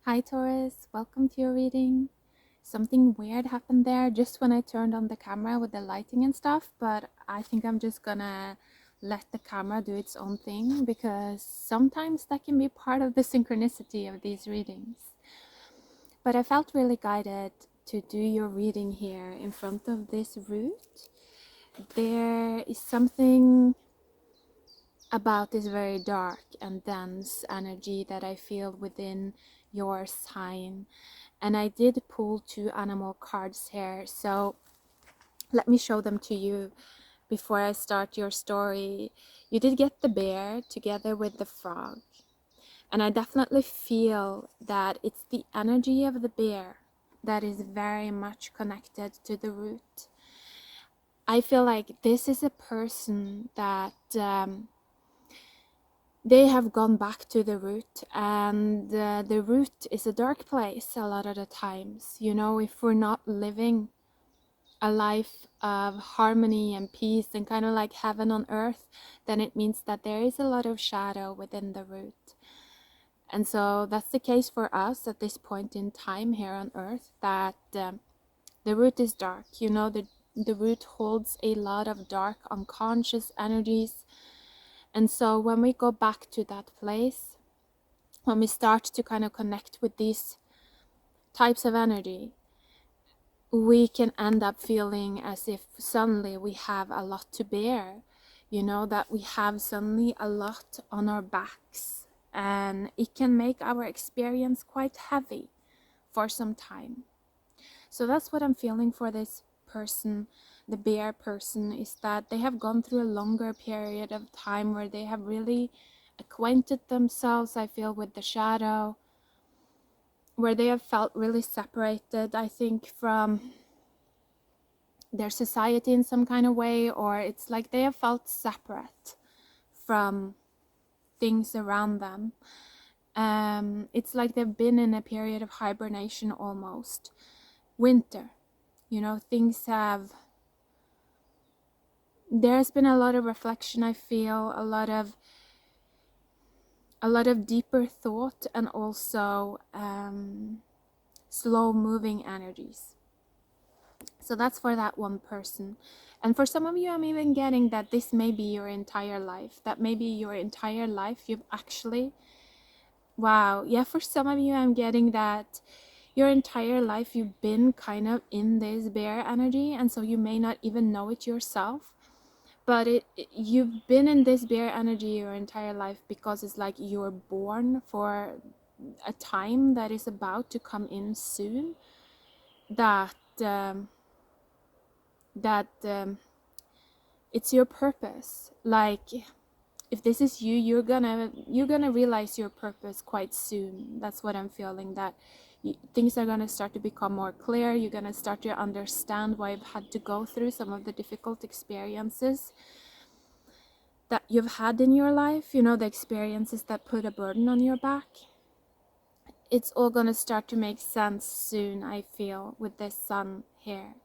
Hi Taurus, welcome to your reading. Something weird happened there just when I turned on the camera with the lighting and stuff, but I think I'm just gonna let the camera do its own thing because sometimes that can be part of the synchronicity of these readings. But I felt really guided to do your reading here in front of this root. There is something about this very dark and dense energy that I feel within your sign. And I did pull two animal cards here, so let me show them to you before I start your story. You did get the bear together with the frog, and I definitely feel that it's the energy of the bear that is very much connected to the root. I feel like this is a person that they have gone back to the root, and the root is a dark place a lot of the times. You know, if we're not living a life of harmony and peace and kind of like heaven on earth, then it means that there is a lot of shadow within the root. And so that's the case for us at this point in time here on earth, that the root is dark. You know, the root holds a lot of dark unconscious energies. And so when we go back to that place, when we start to kind of connect with these types of energy, we can end up feeling as if suddenly we have a lot to bear, you know, that we have suddenly a lot on our backs, and it can make our experience quite heavy for some time. So that's what I'm feeling for this person, the bear person, is that they have gone through a longer period of time where they have really acquainted themselves, I feel, with the shadow, where they have felt really separated, I think, from their society in some kind of way, or it's like they have felt separate from things around them. It's like they've been in a period of hibernation almost. Winter, you know, there's been a lot of reflection, I feel, a lot of deeper thought, and also slow moving energies. So that's for that one person. And for some of you, I'm even getting that this may be your entire life. That maybe your entire life you've actually, wow, yeah, for some of you, I'm getting that your entire life you've been kind of in this bear energy, and so you may not even know it yourself. But you've been in this bear energy your entire life because it's like you're born for a time that is about to come in soon, that it's your purpose. Like, if this is you, you're gonna realize your purpose quite soon. That's what I'm feeling, that things are gonna start to become more clear. You're gonna start to understand why you've had to go through some of the difficult experiences that you've had in your life, you know, the experiences that put a burden on your back. It's all gonna start to make sense soon, I feel, with this sun here.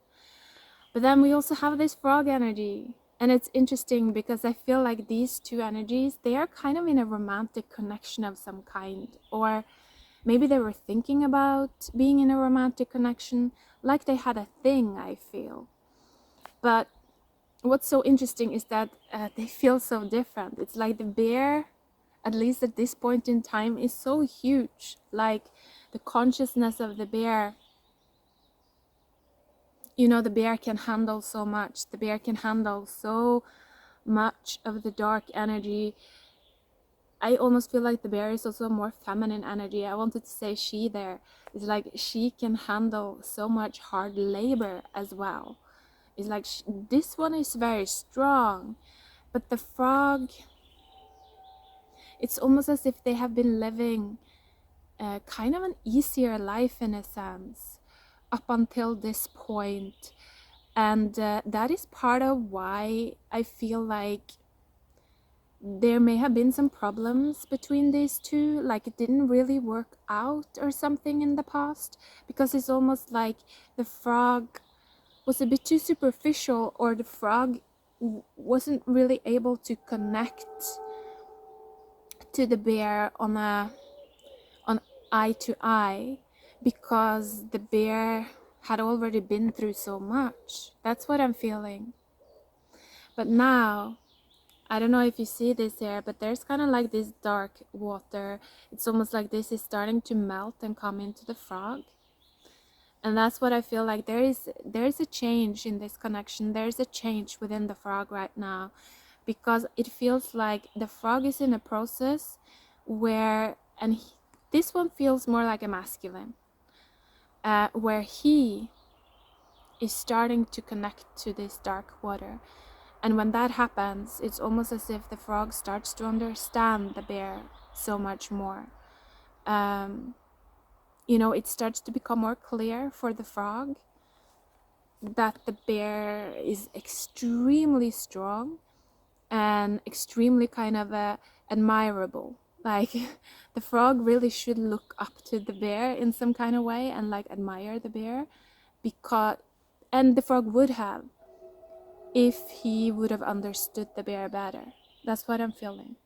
But then we also have this frog energy. And it's interesting because I feel like these two energies, they are kind of in a romantic connection of some kind. Or maybe they were thinking about being in a romantic connection, like they had a thing, I feel. But what's so interesting is that they feel so different. It's like the bear, at least at this point in time, is so huge. Like the consciousness of the bear, you know, the bear can handle so much. The bear can handle so much of the dark energy. I almost feel like the bear is also more feminine energy. I wanted to say she there. It's like she can handle so much hard labor as well. It's like this one is very strong, but the frog, it's almost as if they have been living kind of an easier life in a sense up until this point. And that is part of why I feel like there may have been some problems between these two, like it didn't really work out or something in the past, because it's almost like the frog was a bit too superficial, or the frog wasn't really able to connect to the bear on eye to eye, because the bear had already been through so much. That's what I'm feeling. But now, I don't know if you see this here, but there's kind of like this dark water. It's almost like this is starting to melt and come into the frog. And that's what I feel like. There is a change in this connection. There's a change within the frog right now, because it feels like the frog is in a process where, this one feels more like a masculine, where he is starting to connect to this dark water. And when that happens, it's almost as if the frog starts to understand the bear so much more. It starts to become more clear for the frog that the bear is extremely strong and extremely kind of admirable. Like, the frog really should look up to the bear in some kind of way and like admire the bear, and the frog would have, if he would have understood the bear better. That's what I'm feeling.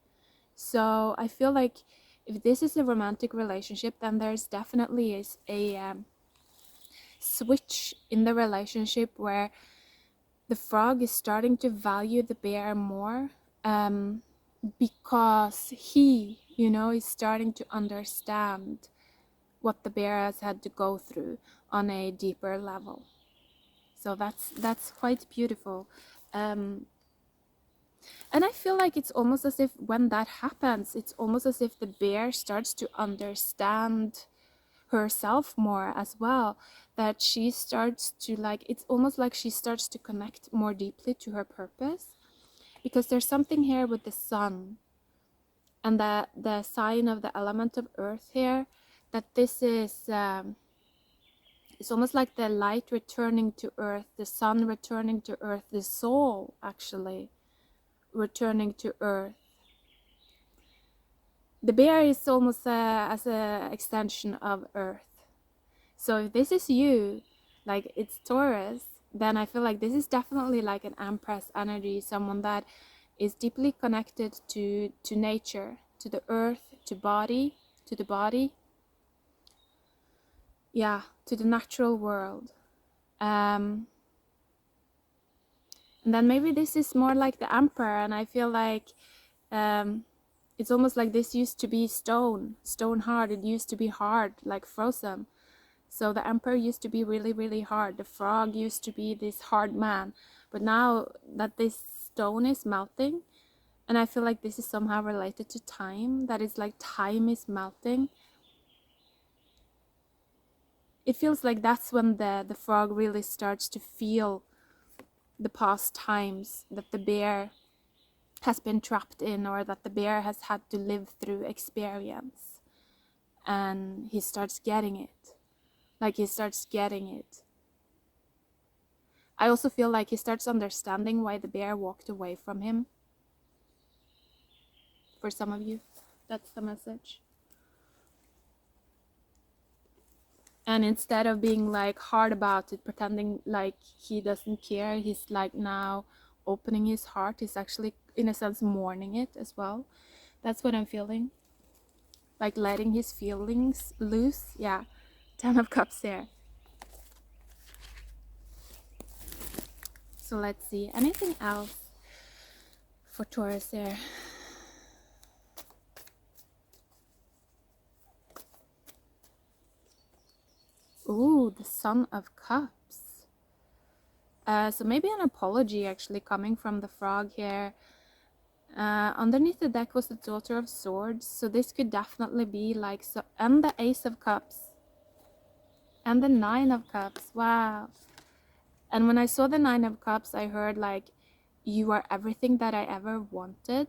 So I feel like if this is a romantic relationship, then there's definitely a switch in the relationship where the frog is starting to value the bear more, because he, is starting to understand what the bear has had to go through on a deeper level. So that's quite beautiful. And I feel like it's almost as if when that happens, it's almost as if the bear starts to understand herself more as well, that she starts to it's almost like she starts to connect more deeply to her purpose, because there's something here with the sun and the sign of the element of earth here, that this is it's almost like the light returning to earth, the sun returning to earth, the soul actually returning to earth. The bear is almost as an extension of earth. So if this is you, like it's Taurus, then I feel like this is definitely like an Empress energy, someone that is deeply connected to nature, to the earth, to the body, yeah, to the natural world. And then maybe this is more like the Emperor, and I feel like it's almost like this used to be stone hard. It used to be hard, like frozen. So the Emperor used to be really, really hard. The frog used to be this hard man. But now that this stone is melting, and I feel like this is somehow related to time, that it's like time is melting. It feels like that's when the frog really starts to feel the past times that the bear has been trapped in, or that the bear has had to live through experience. And he starts getting it. He starts getting it. I also feel like he starts understanding why the bear walked away from him. For some of you, that's the message. And instead of being hard about it, pretending like he doesn't care, he's now opening his heart. He's actually, in a sense, mourning it as well. That's what I'm feeling. Letting his feelings loose. Yeah, 10 of Cups there. So let's see, anything else for Taurus there? Ooh, the Son of Cups. So maybe an apology actually coming from the frog here. Underneath the deck was the Daughter of Swords, so this could definitely be and the Ace of Cups. And the Nine of Cups, wow. And when I saw the Nine of Cups, I heard you are everything that I ever wanted.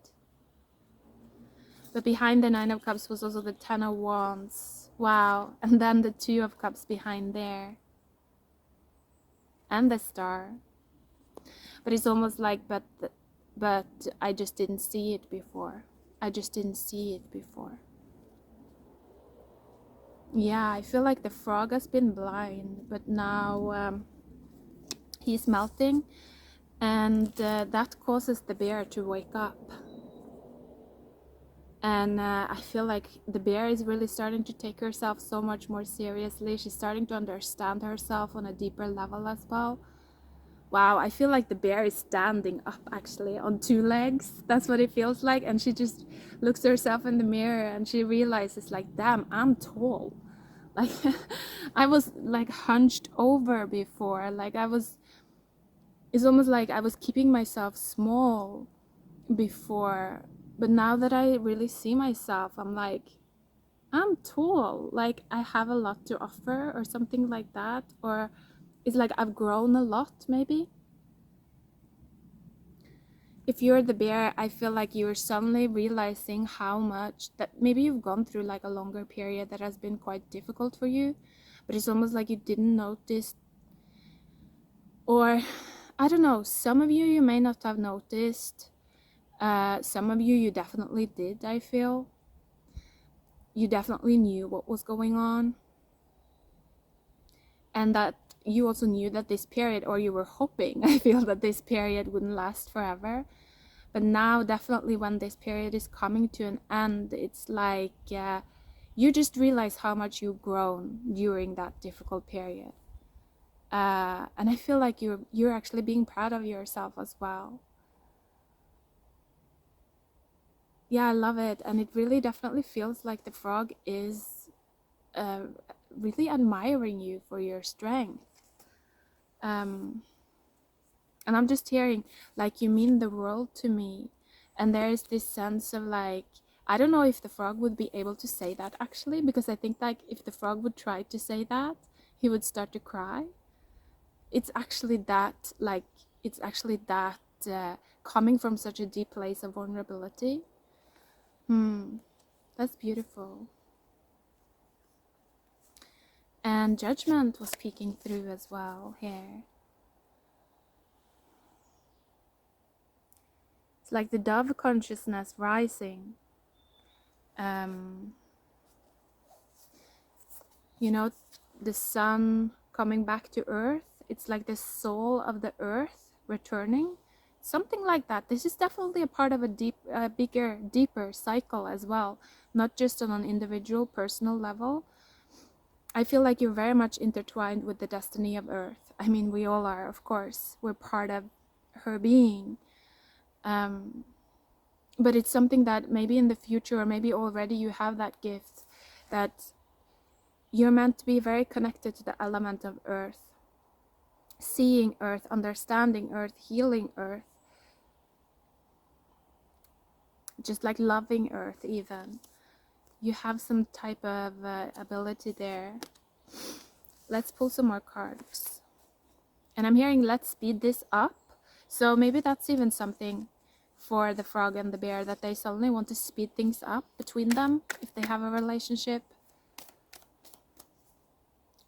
But behind the Nine of Cups was also the Ten of Wands, wow. And then the Two of Cups behind there. And the Star. But it's almost but I just didn't see it before. Yeah, I feel like the frog has been blind, but now he's melting, and that causes the bear to wake up. And I feel like the bear is really starting to take herself so much more seriously. She's starting to understand herself on a deeper level as well. Wow, I feel like the bear is standing up actually on two legs. That's what it feels like. And she just looks herself in the mirror and she realizes like, damn, I'm tall. Like I was like hunched over before. Like it's almost like I was keeping myself small before. But now that I really see myself, I'm like, I'm tall. Like I have a lot to offer or something like that. Or it's like I've grown a lot maybe. If you're the bear, I feel like you're suddenly realizing how much that maybe you've gone through like a longer period that has been quite difficult for you, but it's almost like you didn't notice, or I don't know, some of you may not have noticed, some of you definitely did. I feel you definitely knew what was going on, and that you also knew that this period, or you were hoping, I feel, that this period wouldn't last forever. But now definitely when this period is coming to an end, it's like you just realize how much you've grown during that difficult period, and I feel like you're actually being proud of yourself as well. Yeah, I love it. And it really definitely feels like the frog is uh, really admiring you for your strength. um, and I'm just hearing like, you mean the world to me. And there is this sense of like, I don't know if the frog would be able to say that actually, because I think like if the frog would try to say that, he would start to cry. It's actually that like, it's actually that coming from such a deep place of vulnerability. That's beautiful. And judgment was peeking through as well here. It's like the dove consciousness rising. Um, you know, the sun coming back to earth. It's like the soul of the earth returning. Something like that. This is definitely a part of a bigger, deeper cycle as well. Not just on an individual, personal level. I feel like you're very much intertwined with the destiny of earth. I mean, we all are, of course. We're part of her being. But it's something that maybe in the future, or maybe already you have that gift, that you're meant to be very connected to the element of earth, seeing earth, understanding earth, healing earth, just like loving earth even. You have some type of ability there. Let's pull some more cards. And I'm hearing let's speed this up. So maybe that's even something for the frog and the bear, that they suddenly want to speed things up between them if they have a relationship.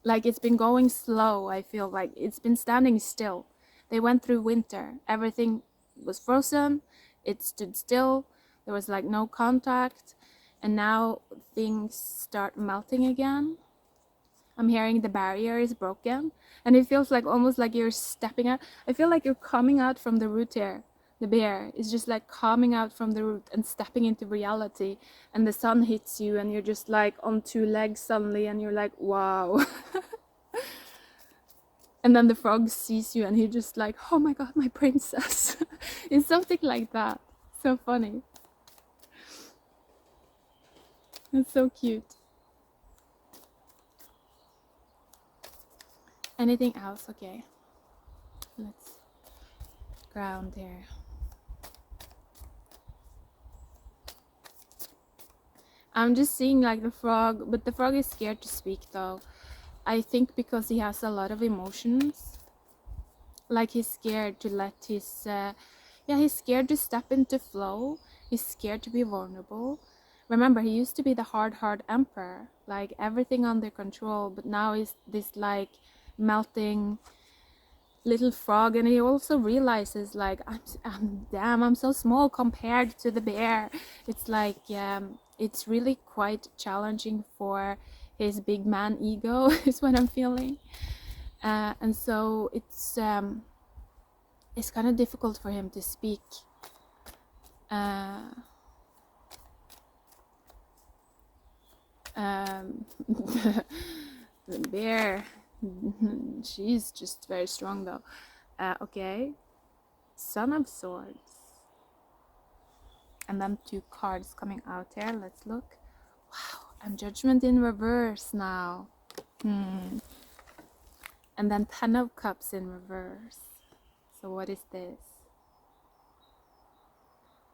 Like it's been going slow. I feel like it's been standing still. They went through winter. Everything was frozen. It stood still. There was like no contact. And now things start melting again. I'm hearing the barrier is broken. And it feels like almost like you're stepping out. I feel like you're coming out from the root here. The bear is just like coming out from the root and stepping into reality. And the sun hits you and you're just like on two legs suddenly. And you're like, wow. And then the frog sees you and he's just like, oh my god, my princess. It's something like that. So funny. It's so cute. Anything else? Okay. Let's ground here. I'm just seeing like the frog, but the frog is scared to speak though. I think because he has a lot of emotions. Like he's scared to let his, he's scared to step into flow. He's scared to be vulnerable. Remember, he used to be the hard emperor, like everything under control, but now he's this like melting little frog. And he also realizes like, I'm so small compared to the bear. It's like, it's really quite challenging for his big man ego is what I'm feeling. And so it's kind of difficult for him to speak. The bear, she's just very strong though. Okay, Son of Swords. And then 2 cards coming out here. Let's look. Wow, I'm Judgment in reverse now. And then 10 of Cups in reverse. So what is this?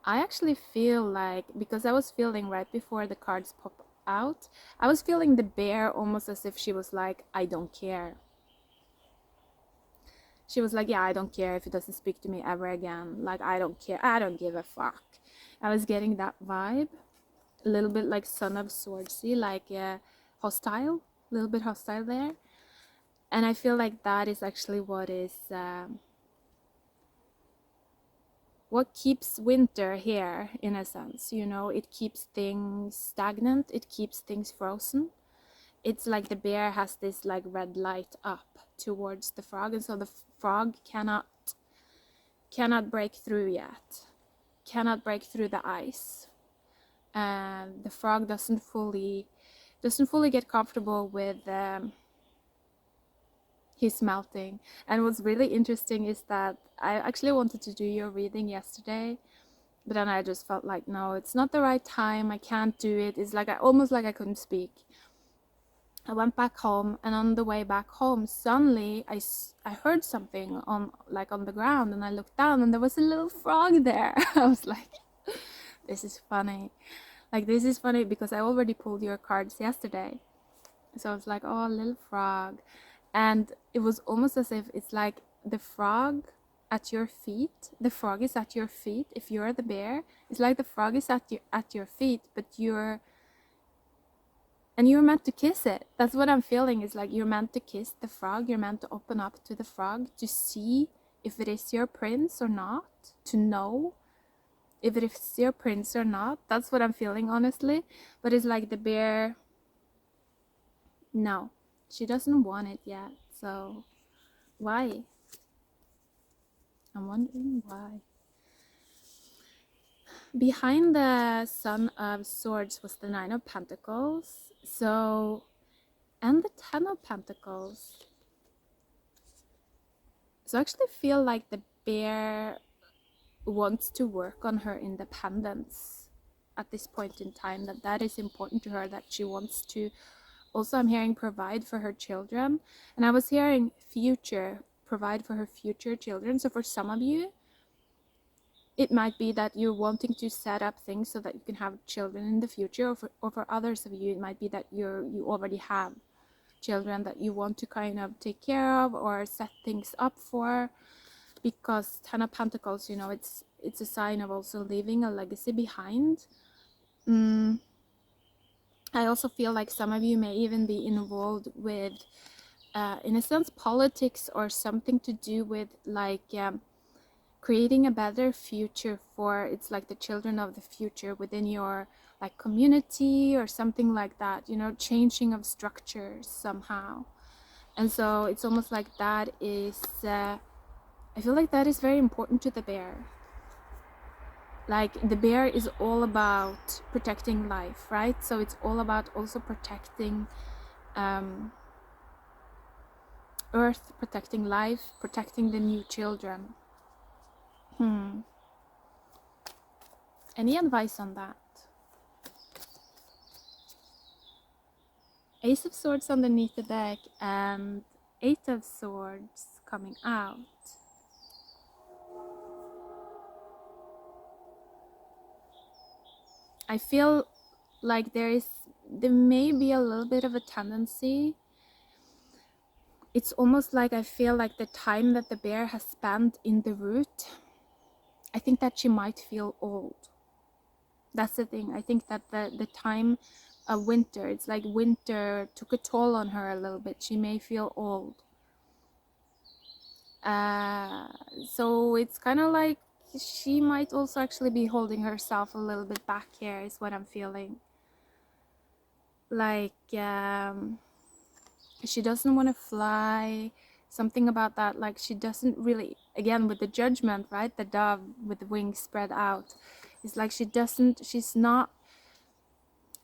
I actually feel like, because I was feeling right before the cards pop out, I was feeling the bear almost as if she was like, I don't care. She was like, yeah, I don't care if he doesn't speak to me ever again. Like, I don't care. I don't give a fuck. I was getting that vibe. A little bit like Son of Swordsy, like hostile. A little bit hostile there. And I feel like that is actually what is... what keeps winter here, in a sense, you know, it keeps things stagnant, it keeps things frozen. It's like the bear has this like red light up towards the frog, and so the frog cannot break through yet, cannot break through the ice. And the frog doesn't fully get comfortable with his melting. And what's really interesting is that I actually wanted to do your reading yesterday, but then I just felt like, no, it's not the right time, I can't do it. It's like almost like I couldn't speak. I went back home, and on the way back home, suddenly I heard something on the ground, and I looked down, and there was a little frog there. I was like, this is funny. Like, this is funny because I already pulled your cards yesterday. So I was like, oh, little frog. And it was almost as if it's like the frog at your feet. The frog is at your feet. If you're the bear, it's like the frog is at your feet, but you're meant to kiss it. That's what I'm feeling. Is like you're meant to kiss the frog. You're meant to open up to the frog to see if it is your prince or not, to know if it is your prince or not. That's what I'm feeling, honestly. But it's like the bear, no, she doesn't want it yet. So why? I'm wondering why. Behind the Son of Swords was the 9 of Pentacles. So, and the 10 of Pentacles. So I actually feel like the bear wants to work on her independence at this point in time, that is important to her, that she wants to also, I'm hearing provide for her children, and I was hearing future, provide for her future children. So for some of you, it might be that you're wanting to set up things so that you can have children in the future, or for others of you, it might be that you already have children that you want to kind of take care of or set things up for. Because 10 of Pentacles, you know, it's a sign of also leaving a legacy behind. I also feel like some of you may even be involved with, in a sense, politics, or something to do with like creating a better future for, it's like the children of the future within your like community or something like that, you know, changing of structures somehow. And so it's almost like that is, I feel like that is very important to the bear. Like the bear is all about protecting life, right? So it's all about also protecting earth, protecting life, protecting the new children. Any advice on that? Ace of Swords underneath the deck and 8 of Swords coming out. I feel like there may be a little bit of a tendency. It's almost like I feel like the time that the bear has spent in the root, I think that she might feel old. That's the thing. I think that the time of winter, it's like winter took a toll on her a little bit. She may feel old. So it's kind of like she might also actually be holding herself a little bit back here, is what I'm feeling. Like she doesn't want to fly, something about that. Like she doesn't really, again with the Judgment, right, the dove with the wings spread out, it's like she's not,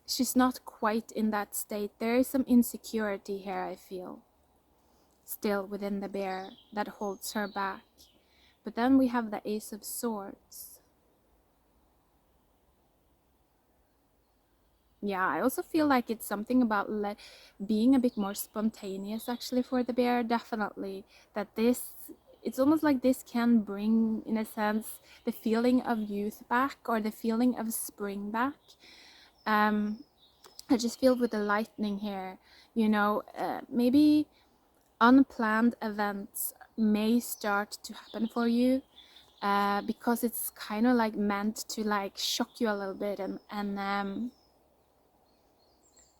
she's not quite in that state. There is some insecurity here, I feel, still within the bear that holds her back. But then we have the Ace of Swords. Yeah, I also feel like it's something about being a bit more spontaneous actually for the bear, definitely. That it's almost like this can bring, in a sense, the feeling of youth back, or the feeling of spring back. I just feel with the lightning here, you know, maybe unplanned events may start to happen for you, because it's kind of like meant to like shock you a little bit,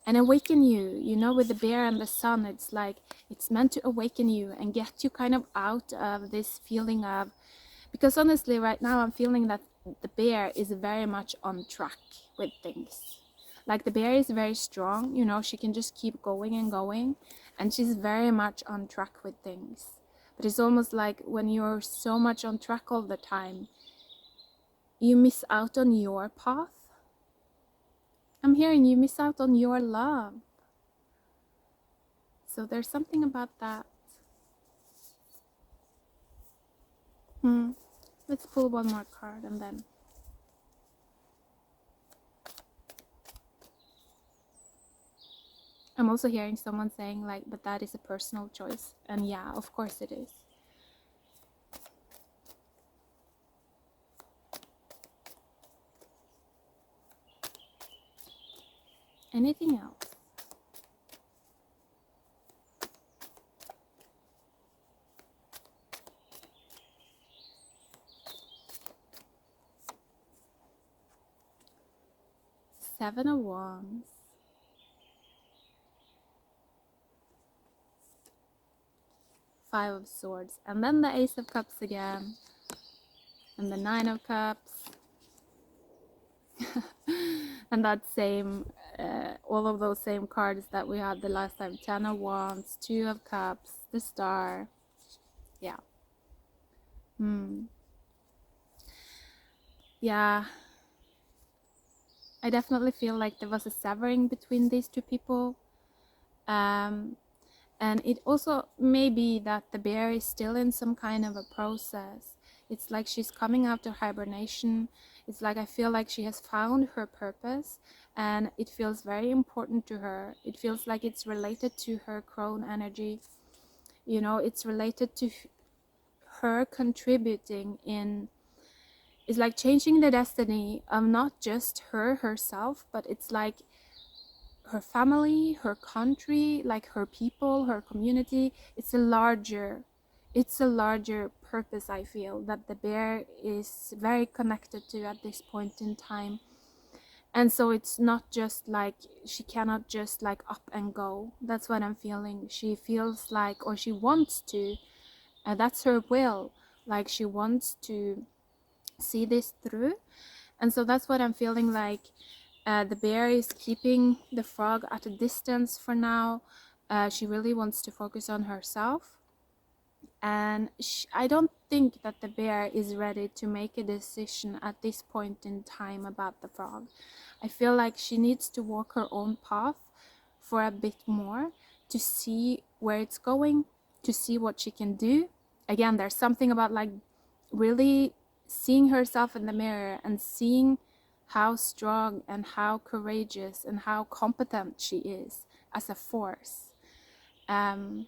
and awaken you, you know. With the bear and the sun, it's like it's meant to awaken you and get you kind of out of this feeling of, because honestly right now I'm feeling that the bear is very much on track with things. Like the bear is very strong, you know, she can just keep going and going, and she's very much on track with things. But it's almost like when you're so much on track all the time, you miss out on your path. I'm hearing you miss out on your love. So there's something about that. Let's pull one more card and then. I'm also hearing someone saying like, but that is a personal choice. And yeah, of course it is. Anything else? Seven of Wands. Five of Swords. And then the Ace of Cups again. And the Nine of Cups. And that same, all of those same cards that we had the last time. Ten of Wands, Two of Cups, the Star. Yeah. Yeah. I definitely feel like there was a severing between these two people. And it also may be that the bear is still in some kind of a process. It's like she's coming out of hibernation. It's like I feel like she has found her purpose, and it feels very important to her. It feels like it's related to her crone energy. You know, it's related to her contributing in, it's like changing the destiny of not just herself, but it's like her family, her country, like her people, her community. It's a larger purpose, I feel, that the bear is very connected to at this point in time. And so it's not just like, she cannot just like up and go. That's what I'm feeling. She feels like, or she wants to, that's her will, like she wants to see this through. And so that's what I'm feeling like. The bear is keeping the frog at a distance for now. She really wants to focus on herself. And I don't think that the bear is ready to make a decision at this point in time about the frog. I feel like she needs to walk her own path for a bit more to see where it's going, to see what she can do. Again, there's something about like really seeing herself in the mirror and seeing how strong and how courageous and how competent she is as a force. I'm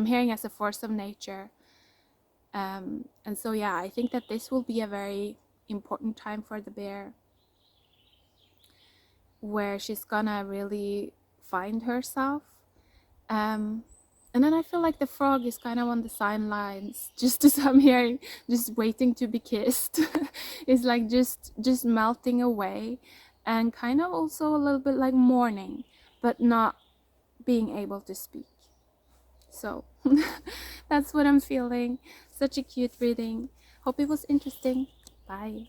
hearing as a force of nature. And so, yeah, I think that this will be a very important time for the bear, where she's gonna really find herself. And then I feel like the frog is kind of on the sidelines, just as I'm hearing, just waiting to be kissed. It's like just melting away, and kind of also a little bit like mourning, but not being able to speak. So that's what I'm feeling. Such a cute reading. Hope it was interesting. Bye.